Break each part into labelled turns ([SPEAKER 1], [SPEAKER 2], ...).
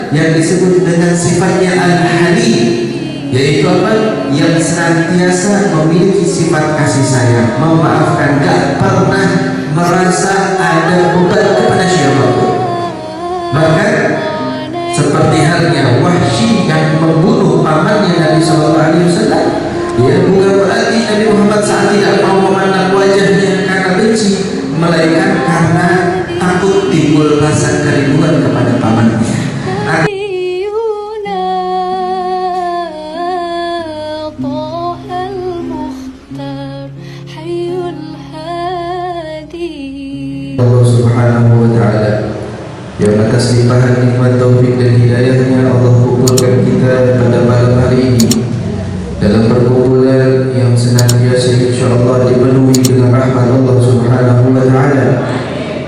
[SPEAKER 1] yang disebut dengan sifatnya Al-Halim, yaitu apa? Yang senantiasa memiliki sifat kasih sayang, memaafkan, gak pernah merasa ada beban kepada siapapun. Bahkan seperti halnya Wahsy yang membunuh pamannya Nabi Sallallahu Alaihi Wasallam, ya, bukan berarti Nabi Muhammad saat tidak mau memandang wajahnya karena benci, melainkan karena takut timbul rasa kerinduan kepada pamannya. Allah Subhanahu wa Ta'ala, yang atas limpahan nikmat taufik dan hidayahnya Allah kumpulkan kita pada malam hari ini dalam perkumpulan yang senantiasa insyaallah dipenuhi dengan rahmat Allah Subhanahu wa Ta'ala,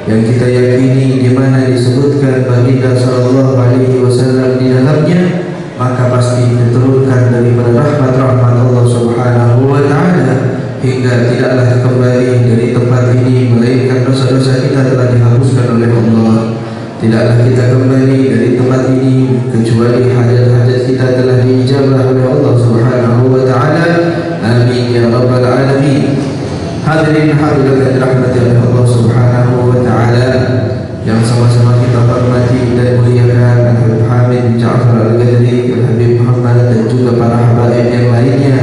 [SPEAKER 1] yang kita yakini di mana disebutkan baginda sallallahu alaihi wasallam di dalamnya, maka pasti diturunkan daripada rahmat-rahmat Allah Subhanahu wa Ta'ala, hingga tidaklah kembali dari tempat ini melainkan dosa-dosa kita telah dihapuskan oleh Allah. Tidaklah kita kembali dari tempat ini kecuali hajat-hajat kita telah diijabah oleh Allah Subhanahu wa Ta'ala. Amin ya rabbal alamin. Hadirin hadirat dirahmati oleh Allah Subhanahu wa Ta'ala, yang sama-sama kita hormati dan muliakan Habib Hamid bin Ja'far Al-Ghazali, Habib Muhammad, dan juga para habaib yang lainnya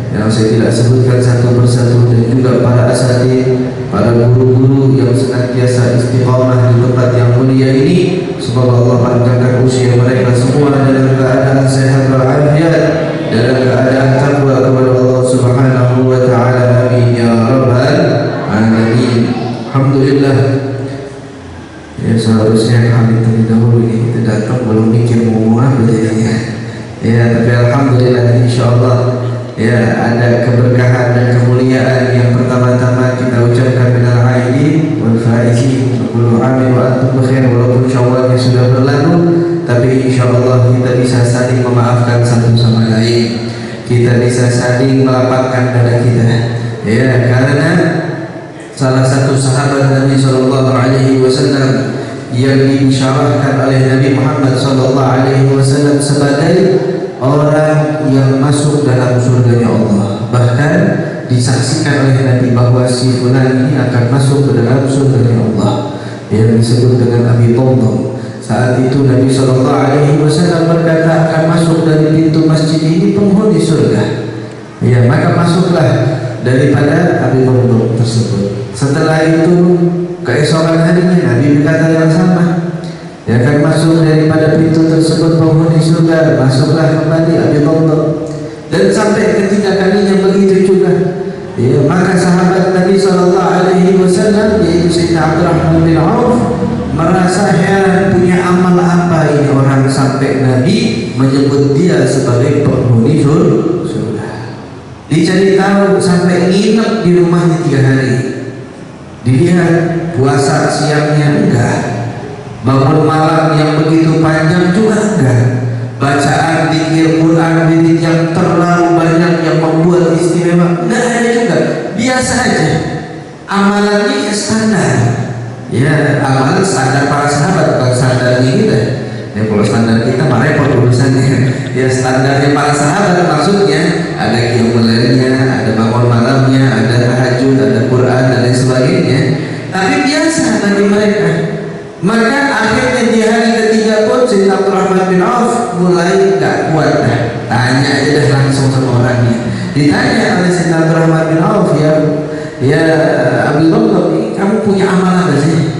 [SPEAKER 1] yang saya tidak sebutkan satu persatu, dan juga para asatidz, para guru-guru yang senantiasa istiqamah di tempat yang mulia ini. Semoga Allah panjangkan usia mereka semua dalam keadaan sehat walafiat, dalam keadaan takwa kepada Allah Subhanahu wa Ta'ala. Amin ya rabbal alamin. Alhamdulillah. Ya, seharusnya kami terlebih dahulu ini kita datang belum mikir mau ngomong apa jadinya. Ya, tapi alhamdulillah insyaallah ya ada keberkahan dan kemuliaan. Yang pertama-tama kita ucapkan minal aidin wal faizin, kullu amin wa antum bikhair. Walaupun Syawalnya sudah berlalu, tapi insyaallah kita bisa saling memaafkan satu sama lain. Kita bisa saling melapangkan dada kita. Ya, karena salah satu sahabat Nabi sallallahu alaihi wasallam yang disyarahkan oleh Nabi Muhammad sallallahu alaihi wasallam sebagai orang yang masuk dalam surganya Allah. Bahkan disaksikan oleh Nabi bahwa si fulan ini akan masuk ke dalam surganya Allah, yang disebut dengan Abi Thalib. Saat itu Nabi sallallahu alaihi wasallam berkata, akan masuk dari pintu masjid ini penghuni surga. Ya, maka masuklah daripada Abi Thalib tersebut. Setelah itu keesokan harinya Nabi berkata yang sama, yang akan masuk daripada pintu tersebut penghuni surga. Masuklah kembali Abi Thalib. Dan sampai ketiga kalinya begitu juga. Ya, maka sahabat Nabi sallallahu alaihi wasallam, yaitu Sayyidina Abdurrahman bin Auf, merasa heran, punya amal apa ini orang sampai Nabi menyebut dia sebagai penghuni surga. Dicari tahu, sampai nginep di rumahnya 3 hari. Dilihat puasa siangnya enggak, bangun malam yang begitu panjang juga enggak, bacaan zikir Quran wirid yang terlalu banyak yang membuat istimewa enggak ada juga, biasa aja. Amalannya standar. Ya, amalan standar para sahabat, bukan standarnya kita. Ya, kalau standar kita mah repot urusannya. Ya, standarnya para sahabat maksudnya ada qiyamul lailnya, ada bangun malamnya, ada tahajud, ada Quran dan lain sebagainya. Tapi biasa bagi mereka. Maka akhirnya di hari ketiga pun Sayyidina Abdurrahman bin Auf mulai gak kuat dah. Tanya aja dah langsung sama orangnya. Ditanya oleh Sayyidina Abdurrahman bin Auf, ya Abi Thalib, kamu punya amal apa sih?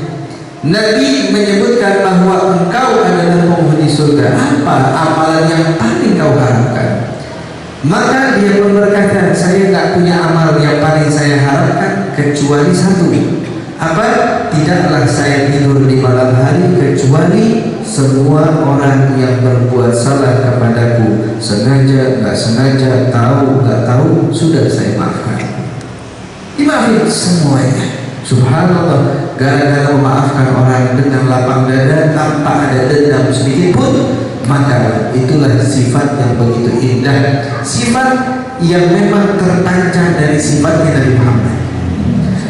[SPEAKER 1] Nabi menyebutkan bahwa engkau adalah penghuni surga. Apa amalan yang paling kau harapkan? Maka dia pun berkata, saya tak punya amal yang paling saya harapkan kecuali satu. Apa? Tidaklah saya tidur di malam hari kecuali semua orang yang berbuat salah kepadaku, sengaja, nggak sengaja, tahu, nggak tahu, sudah saya maafkan. Dimaafin semuanya. Subhanallah, gara-gara memaafkan orang dengan lapang dada tanpa ada dendam sedikit pun, maka itulah sifat yang begitu indah, sifat yang memang terpancar dari sifatnya Nabi Muhammad.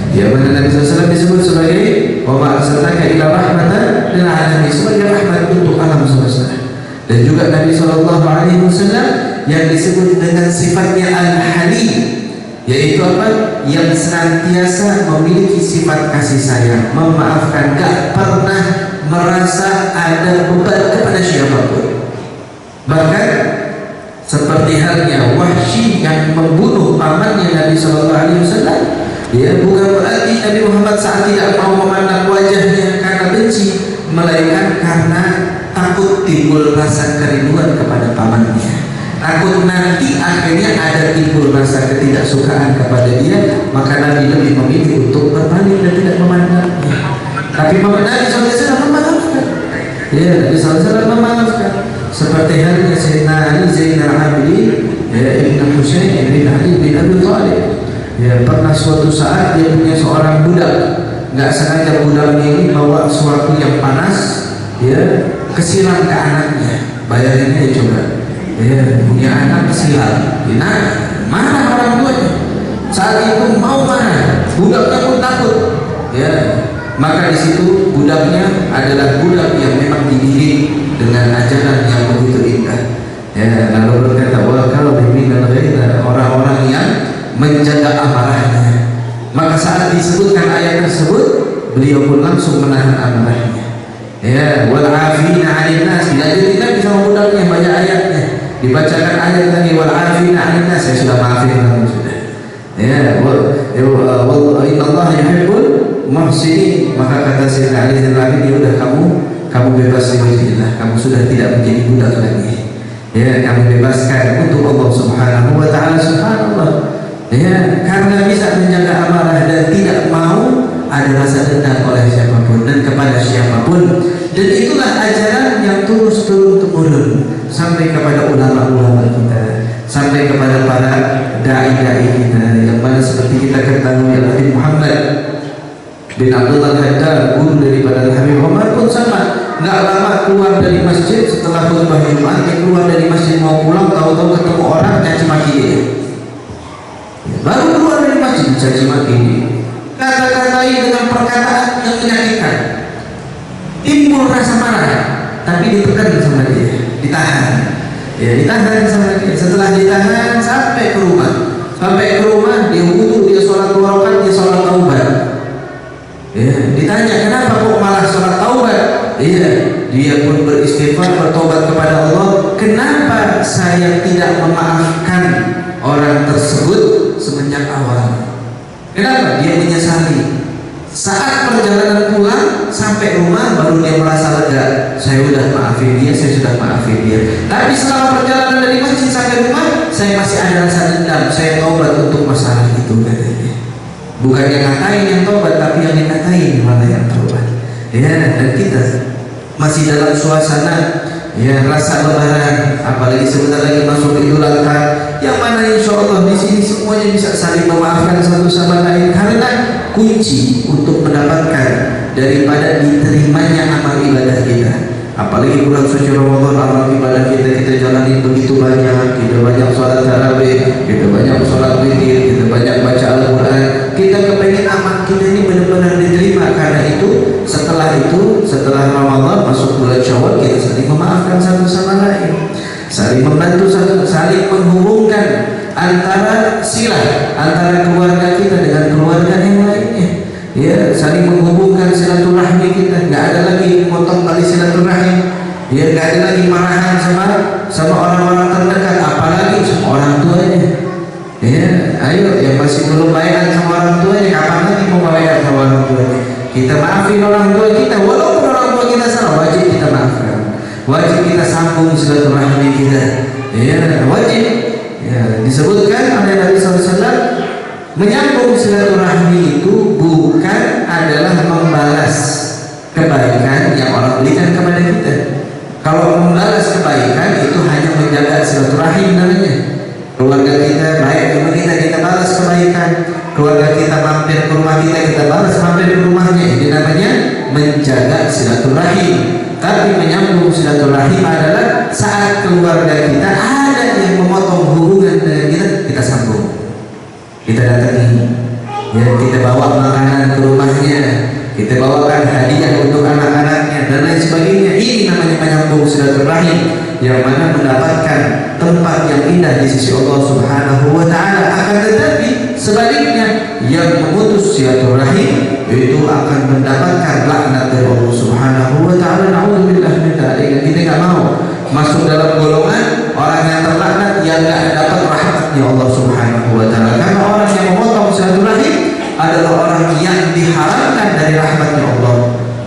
[SPEAKER 1] Ya, mana Nabi SAW disebut sebagai wa ma arsalnaka illa rahmatan lil alamin, sebagai rahmat untuk alam semesta. Dan juga Nabi SAW yang disebut dengan sifatnya Al-Halim, yaitu apa? Yang senantiasa memiliki sifat kasih sayang, memaafkan, gak pernah merasa ada beban kepada siapapun. Bahkan seperti halnya Wahsy yang membunuh pamannya Nabi SAW, ya, bukan berarti Nabi Muhammad saat tidak mau memandang wajahnya karena benci, melainkan karena takut timbul rasa kerinduan kepada pamannya, takut nanti akhirnya ada timbul rasa ketidaksukaan kepada dia, maka Nabi lebih memilih untuk berpaling dan tidak memandangnya. Tapi Nabi SAW memaafkan, ya, Nabi SAW memaafkan. Seperti halnya Sayyidina Ali Zainal Abidin, ya, Ibn Husain bin Ali bin Abi Thalib, ya, pernah suatu saat dia punya seorang budak, nggak sengaja budaknya ini bawa sesuatu yang panas, ya, kesiram ke anaknya. Bayangin aja coba, ya, punya anak kesiram, nah, mana orang tuanya? Saat itu mau marah, budaknya pun takut, ya. Maka di situ budaknya adalah budak yang memang dididik dengan ajaran yang begitu indah, ya. Lalu berkata, wah, kalau bimbingan orang-orang yang menjaga amarahnya. Maka saat disebutkan ayat tersebut, beliau pun langsung menahan amarahnya, ya. Wal afina 'anil nas, dilanjutin lagi sama budaknya, banyak ayatnya, dibacakan ayat tadi wal afina 'anil nas, saya sudah maafin kamu sudah, ya. Inna Allah yuhibbul muhsinin. Maka kata Sayyidina Ali bin Abi Thalib, udah kamu bebas wajiblah, kamu sudah tidak menjadi budak lagi, ya, kamu bebaskan untuk Allah Subhanahu wa taala. Subhanallah, ya, karena bisa menjaga amarah dan tidak mau ada rasa dendam oleh siapapun dan kepada siapapun. Dan itulah ajaran yang terus turun-temurun sampai kepada ulama-ulama kita, sampai kepada para dai-dai kita, yang mana seperti kita ketahui Nabi Muhammad bin Abdullah Haddad, guru daripada Habib Umar pun sama, nggak lama keluar dari masjid setelah khutbah Jumat, dia keluar dari masjid mau pulang, tahu-tahu ketemu orang caci maki dia. Baru keluar dari masjid caci maki dia, kata-katai dengan perkataan yang menyakitkan, timbul rasa marah, tapi ditekan sama dia, ditahan, ya, ditahan sama dia. Setelah ditahan sampai ke rumah, dia wudu, dia sholat 2 rakaat, dia sholat taubat. Ya, ditanya kenapa kok malah sholat taubat? Iya, dia pun beristighfar, bertobat kepada Allah. Kenapa saya tidak memaafkan orang tersebut semenjak awal? Kenapa? Dia menyesali. Saat perjalanan pulang sampai rumah baru dia merasa lega, saya sudah maafin dia, saya sudah maafin dia. Tapi selama perjalanan dari masjid sampai rumah, saya masih ada rasa dendam, saya taubat untuk masalah itu, katanya. Bukan yang ngatain yang tobat, tapi yang dikatain malah yang tobat, ya. Dan kita masih dalam suasana, ya, rasa lebaran, apalagi sebentar lagi masuk Idul Adha, yang mana insya Allah di sini semuanya bisa saling memaafkan satu sama lain, karena kunci untuk mendapatkan daripada diterimanya amal ibadah kita. Apalagi bulan suci Ramadan, amal ibadah kita jalani begitu banyak. Kita banyak sholat tarawih, kita banyak sholat witir, kita banyak baca Al-Quran. Kita kepengen amal kita ini benar-benar diterima. Karena itu setelah Ramadan masuk bulan Syawal, kita saling memaafkan satu sama lain, saling membantu, saling menghubungkan antara silah antara keluarga kita dengan keluarga yang lainnya, ya, saling menghubungkan silaturahmi kita. Nggak ada lagi potong tali silaturahim, ya, nggak ada lagi marahan sama orang-orang terdekat, apalagi sama orang tuanya, ya. Ayo, yang masih belum bayar sama orang tuanya, kapan lagi mau bayar sama orang tuanya? Kita maafin orang tua kita, walaupun orang tua kita salah, wajib kita maafkan, wajib kita sambung silaturahmi kita, ya, wajib, ya. Disebutkan oleh Nabi SAW, menyambung silaturahmi itu bukan adalah membalas kebaikan yang orang berikan kepada kita. Kalau membalas kebaikan itu hanya menjaga silaturahim namanya. Keluarga kita baik sama kita balas kebaikan. Keluarga kita mampir ke rumah kita balas mampir ke rumahnya. Ini namanya menjaga silaturahim. Tapi menyambung silaturahim adalah saat keluarga kita ada yang memotong hubungan dengan kita sambung. Kita datangi, ya, kita bawa makanan ke rumahnya, kita bawakan hadiah untuk anak-anaknya dan lain sebagainya. Ini namanya menyambung silaturahim. yang mana mendapatkan tempat yang indah di sisi Allah Subhanahu wa taala. Akan tetapi sebaliknya, yang memutus silaturahim itu akan mendapatkan laknat dari Allah Subhanahu wa taala. Nauzubillah min dzalik. Kita enggak mau masuk dalam golongan orang yang terlaknat yang enggak dapat rahmatnya Allah Subhanahu wa taala. Karena orang yang memotong silaturahim adalah orang yang diharamkan dari rahmatnya Allah.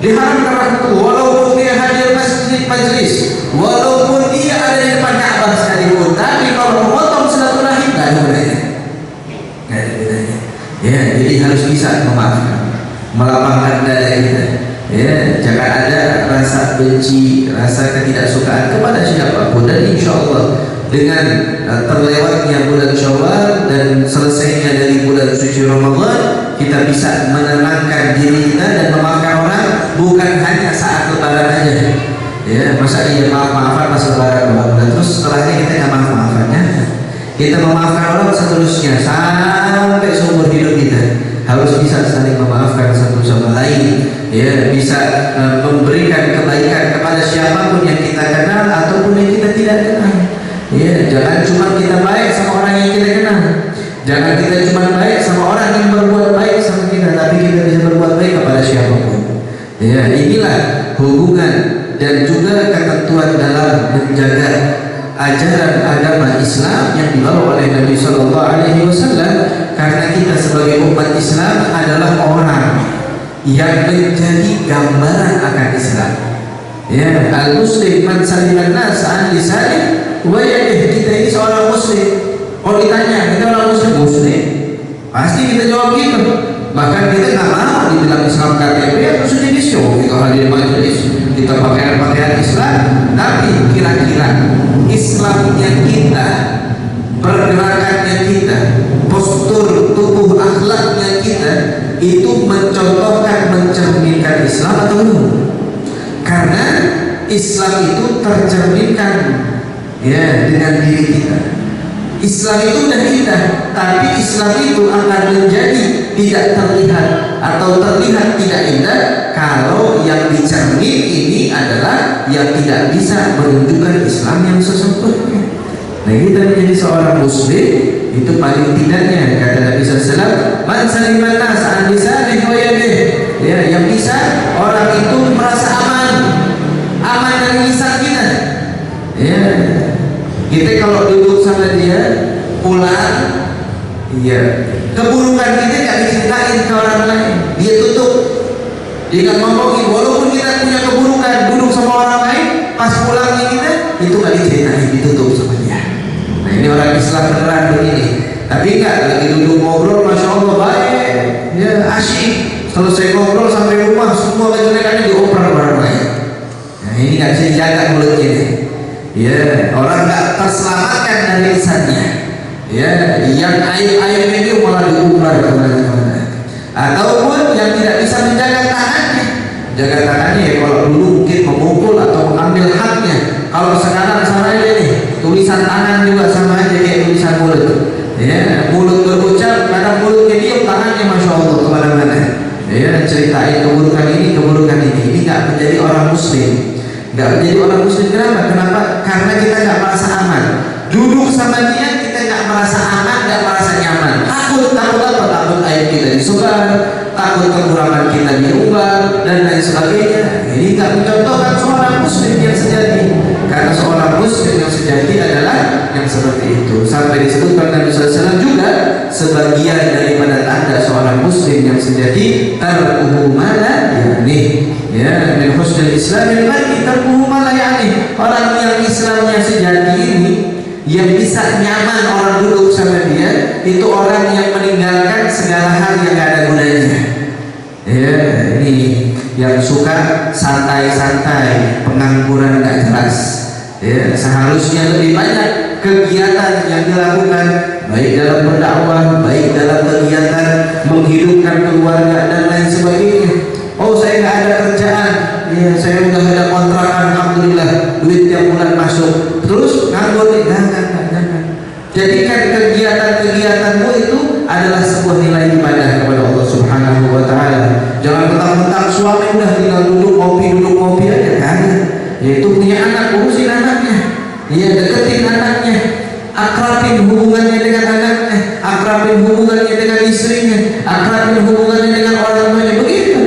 [SPEAKER 1] Diharamkan rahmat Allah walaupun dia hadir majlis, walaupun dia ada di depan Ka'bah sekalipun, tapi kalau memotong silaturahim enggak ada gunanya. Enggak ada gunanya. Ya, jadi harus bisa memaafkan, melapangkan dada kita. Ya, jangan ada rasa benci, rasa ketidaksukaan kepada siapapun. Dan insya Allah dengan terlewatnya bulan Syawal dan selesainya dari bulan suci Ramadan, kita bisa menenangkan diri kita dan memaafkan orang bukan hanya saat lebaran aja. Ya, masa iya maaf-maafan pas lebaran doang, dan terus setelahnya kita nggak maaf-maafan ya. Kita memaafkan orang seterusnya sampai seumur hidup kita. Harus bisa saling memaafkan satu sama lain, ya, bisa memberikan kebaikan kepada siapapun yang kita kenal ataupun yang kita tidak kenal. Ya, jangan cuma kita baik sama orang yang kita kenal. Jangan kita cuma baik sama orang yang berbuat baik sama kita, tapi kita bisa berbuat baik kepada siapapun. Ya, inilah hubungan dan juga ketentuan dalam menjaga ajaran agama Islam yang dibawa oleh Nabi Shallallahu Alaihi Wasallam. Karena kita sebagai umat Islam adalah orang yang menjadi gambaran akan Islam. Ya, al-Muslim man saliman nas an lisanih wa yadihi. Kita ini seorang Muslim. Kalau ditanya kita orang Muslim, pasti kita jawab gitu. Bahkan kita nggak mau dibilang Islam KTP atau sudah show. Kita hadir majelis, kita pakaian Islam, tapi kira-kira Islamnya kita, pergerakannya kita, postur tubuh akhlaknya kita itu mencontohkan, mencerminkan Islam atau belum? Karena Islam itu tercerminkan ya dengan diri kita. Islam itu udah indah, tapi Islam itu akan menjadi tidak terlihat atau terlihat tidak indah kalau yang dicermin ini adalah yang tidak bisa menunjukkan Islam yang sesungguhnya. Nah, kita menjadi seorang Muslim itu paling tidaknya kata Nabi SAW, man saliman nas an lisanihi wa yadihi. Ya, yang bisa orang itu merasa aman dari lisan kita. Ya, kita kalau duduk sama dia pulang, iya, keburukan kita nggak diceritain ke orang lain, dia tutup, dia nggak ngomongin. Walaupun kita punya keburukan, duduk sama orang lain, pas pulangnya kita itu nggak diceritain, ditutup sama dia. Nah, ini orang Islam beneran begini. Tapi enggak, lagi duduk ngobrol, masya Allah baik, ya asyik. Selesai ngobrol sampai rumah, semua kejelekannya dioper orang lain. Nah, ini nggak bisa dijaga mulutnya. Ya, orang nggak terselamatkan dari lisannya. Ya, yang aib-aib itu malah diumbar kemana-mana. Ataupun yang tidak bisa menjaga tangannya. Jaga tangannya ya, kalau dulu mungkin memukul atau mengambil haknya. Kalau sekarang sama aja nih, tulisan tangan juga sama aja kayak tulisan mulut. Ya, mulut berucap, kadang mulutnya diam, tangannya masya Allah kemana-mana. Ya, ceritain keburukan ini, keburukan ini. Ini nggak menjadi orang Muslim. Nggak menjadi orang Muslim. Kenapa? Karena kita nggak merasa aman. Duduk sama dia kita nggak merasa aman, nggak merasa nyaman. Takut apa? Takut aib kita disebar, takut kekurangan kita diubah dan lain sebagainya. Ini nggak mencontohkan seorang Muslim yang sejati. Karena seorang Muslim yang sejati adalah yang seperti itu. Sampai disebutkan Nabi SAW juga sebagian daripada tanda seorang Muslim yang sejati tarkuhu ma la ya'ni. Ya, min husnul Islamil mar'i tarkuhu ma la ya'ni. Orang yang Islamnya sejati ini, yang bisa nyaman orang duduk sama dia, itu orang yang meninggalkan segala hal yang gak ada gunanya. Ya, ini yang suka santai-santai, pengangguran gak jelas. Ya, seharusnya lebih banyak kegiatan yang dilakukan, baik dalam berdakwah, baik dalam kegiatan menghidupkan keluarga dan lain sebagainya. Oh, saya nggak ada kerjaan, ya saya udah ada kontrakan, alhamdulillah, duit tiap bulan masuk. Terus nganggur nih, jangan. Jadikan kegiatan-kegiatanmu itu adalah sebuah nilai ibadah kepada Allah Subhanahu wa Ta'ala. Jangan mentang-mentang suami udah tinggal duduk ngopi aja kan? Yaitu punya anak, urusin anaknya. ya deketin anaknya, akrabin hubungannya dengan anaknya, akrabin hubungannya dengan istrinya, akrabin hubungannya dengan orang tuanya, begitu.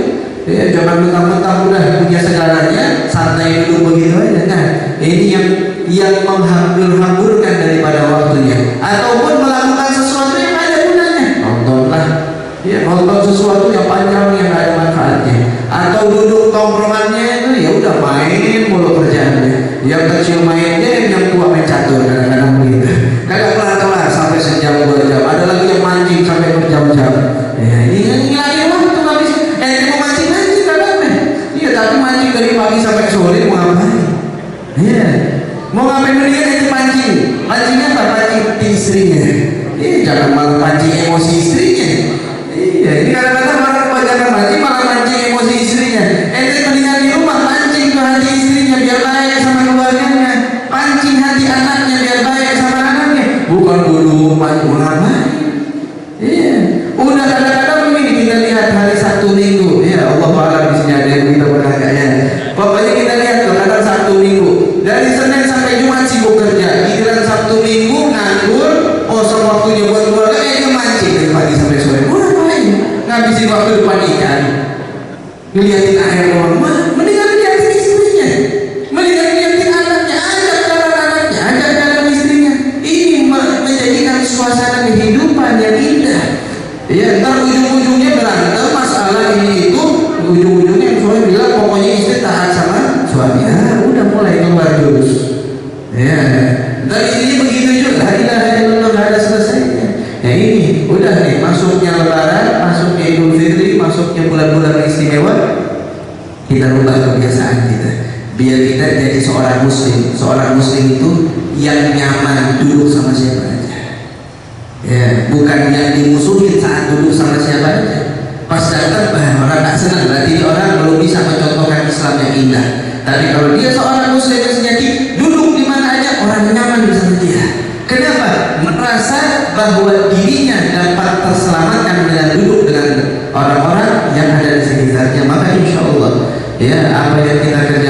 [SPEAKER 1] Ya, jangan mentang-mentang udah punya segalanya, santai dulu begitu aja. Nah, ini yang menghambur-hamburkan daripada waktunya, ataupun melakukan sesuatu yang ada gunanya. Nontonlah, ya nonton sesuatu yang panjang yang ada manfaatnya, atau duduk tongkrongannya itu ya udah main mulu kerjaannya. Yang kecil mainnya, yang tua main catur, kadang-kadang begitu. Kagak kelar-kelar sampai sejam 2 jam. Ada lagi yang mancing sampai berjam-jam. Ya, ini lagi waktu habis. Mau mancing-mancing kadang. Iya, tapi mancing dari pagi sampai sore mau ngapain? Iya, mau ngapain mendingan itu mancing. Mancingnya apa? Mancing istrinya. Iya, jangan malah mancing emosi istrinya. Iya, ini kadang-kadang orang kebanyakan mancing malah mancing emosi istrinya. Mendingan di rumah mancing ke hati istrinya biar baik sama keluarganya, pancing hati anaknya biar baik sama anaknya. Bukan dulu mancing ngapain? Iya, udah kadang-kadang begini kita lihat hari Sabtu Minggu. Ya Allah Ta'ala di sini ada yang kita berkata ya. Pokoknya kita lihat tuh kadang Sabtu Minggu dari Senin sampai Jumat sibuk kerja, giliran Sabtu Minggu nganggur, kosong waktunya buat keluarga, dia mancing dari pagi sampai sore. Udah ngapain? Ngabisin waktu depan ikan, ngeliatin air doang. Mendingan ngeliatin istrinya, mendingan ngeliatin anaknya, ajak jalan anaknya, ajak jalan istrinya. Ini menjadikan suasana kehidupan yang indah. Ya, ntar ujung-ujungnya berantem masalah ini itu, ujung-ujungnya suami bilang pokoknya istri taat sama suami. Udah mulai keluar jurus. Ya, ntar istrinya begitu juga. La ilaha illallah, nggak ada selesainya. Ya ini udah nih, masuknya Lebaran, masuknya Idul Fitri, masuknya bulan-bulan istimewa, kita rubah kebiasaan kita biar kita jadi seorang muslim. Seorang muslim itu yang nyaman duduk sama siapa aja, ya, bukan yang dimusuhin saat duduk sama siapa aja. Pas datang orang tak senang, berarti orang belum bisa mencontohkan Islam yang indah. Tapi kalau dia seorang muslim yang sejati, duduk di mana aja orang nyaman bersama dia. Kenapa? Merasa bahwa dirinya dapat terselamatkan dengan duduk dengan orang-orang yang ada di sekitarnya. Maka insya Allah, ya, apa yang kita kerjakan